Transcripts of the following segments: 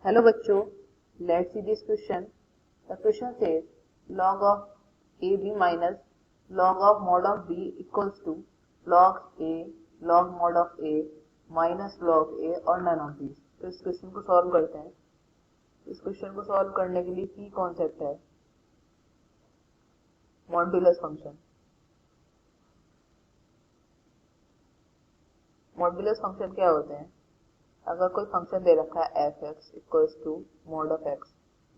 Hello बच्चों, let's see this question. The question says log of ab minus log of mod of b equals to log a log mod of a minus log a और none of these. तो इस question को solve करते हैं. इस question को solve करने के लिए की कॉन्सेप्ट है मॉड्यूलस फंक्शन. मॉड्यूलस फंक्शन क्या होते हैं? अगर कोई फंक्शन दे रखा है F X equals to mod of X.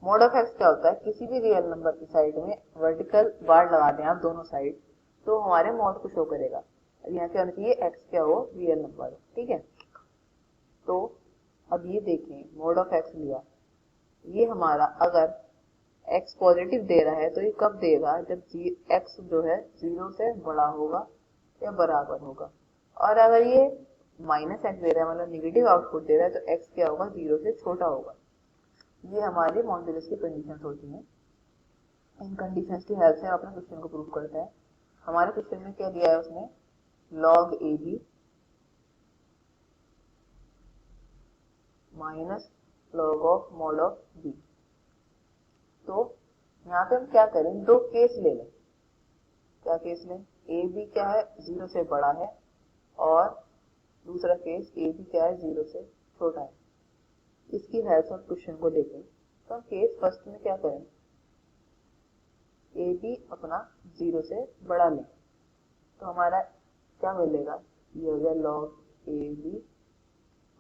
Mod of X क्या होता है? किसी भी रियल नंबर की साइड में वर्टिकल बार लगा दें आप दोनों साइड, तो हमारे मोड को शो करेगा. यहाँ क्या होना चाहिए? एक्स क्या हो? Real number. ठीक है. तो अब ये देखें, मोड ऑफ एक्स लिया, ये हमारा अगर एक्स पॉजिटिव दे रहा है तो ये कब देगा? जब एक्स जो है 0 से बड़ा होगा या बराबर होगा. और अगर ये माइनस एक्स दे रहा है, मतलब निगेटिव आउटपुट दे रहा है, तो एक्स क्या होगा? 0 से छोटा होगा. ये हमारे मॉड्यूलस की कंडीशंस होती हैं. इन कंडीशंस की हेल्प से हम अपने क्वेश्चन को प्रूव करते हैं. हमारे क्वेश्चन में क्या दिया है? उसने log A B minus log of mod of B. तो यहाँ पे हम क्या करें? दो केस ले लें. क्या केस लें? ए बी क्या है? 0 से बड़ा है, और दूसरा केस ए बी क्या है? 0 से छोटा है. इसकी हेल्प से क्वेश्चन को देखें. तो हम केस फर्स्ट में क्या करें? ए बी अपना 0 से बड़ा लें. तो हमारा क्या मिलेगा? ये हो गया log A B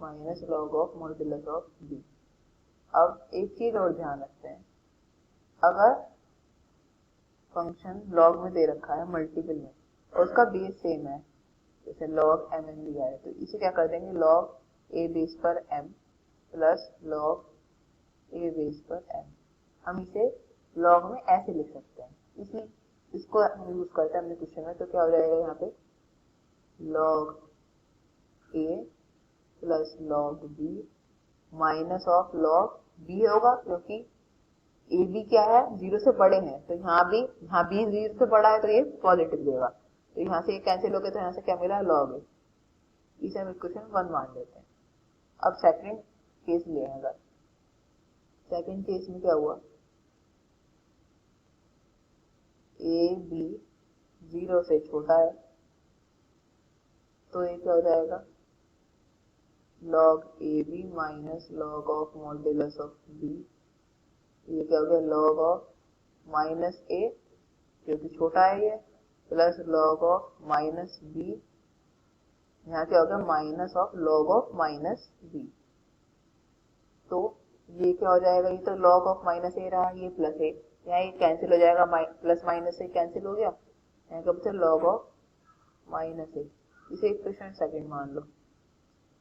minus log of modulus of B. अब एक चीज और ध्यान रखते हैं, अगर फंक्शन लॉग में दे रखा है मल्टीपल में और उसका बेस सेम है, जैसे लॉग एम एन दिया है, तो इसे क्या कर देंगे? लॉग ए बेस पर एम प्लस लॉग ए बेस पर एम. हम इसे लॉग में ऐसे लिख सकते हैं, इसलिए इसको हम यूज करते हैं अपने क्वेश्चन में. तो क्या हो जाएगा यहाँ पे? Log A plus log B minus of log B होगा, क्योंकि ए बी क्या है? 0 से बड़े हैं, तो यहाँ बी 0 से बड़ा है तो ये पॉजिटिव देगा. तो यहाँ से ये कैंसिल हो गया, तो यहाँ से क्या मिला? लॉग ए. इसे हम इक्वेशन 1 मान लेते हैं. अब सेकंड केस ले. अगर सेकंड केस में क्या हुआ? ए बी 0 से छोटा है, तो ये क्या हो जाएगा? Log A B minus log of modulus of B. ये क्या हो गया? लॉग ऑफ माइनस ए क्योंकि छोटा है ये, plus log of minus B. यहाँ क्या हो गया? Minus of log of minus B. तो ये क्या हो जाएगा? ये तो लॉग ऑफ माइनस ए रहा, ये प्लस ए, यहाँ ये कैंसिल हो जाएगा, प्लस माइनस से कैंसिल हो गया. यहाँ का बचा लॉग ऑफ माइनस ए. इसे इक्वेशन सेकंड मान लो.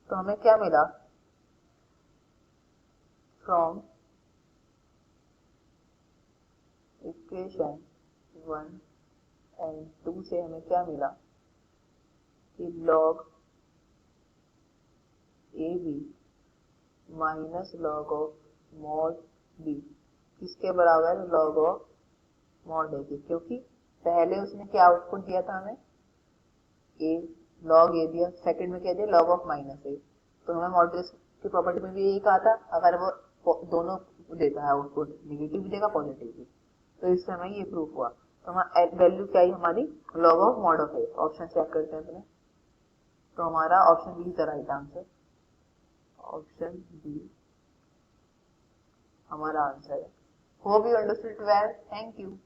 तो हमें क्या मिला? फ्रॉम इक्वेशन 1 एंड 2 से हमें क्या मिला कि log A B minus log of mod B किसके बराबर है? Log of mod A B. क्योंकि पहले उसने क्या आउटपुट दिया था हमें? ए लॉग ए दिया, सेकंड में क्या दिया? लॉग ऑफ माइनस ए. तो हमें मॉड्यूलस की प्रॉपर्टी में भी यही कहा था, अगर वो दोनों देता है आउटपुट, निगेटिव भी देगा पॉजिटिव भी, तो इससे हमें ये प्रूफ हुआ. तो हमारा वैल्यू क्या है हमारी? Log of mod of A. Option check करते हैं अपने. तो हमारा option B is the right answer. Option B हमारा आंसर है. Hope you understood well. Thank you.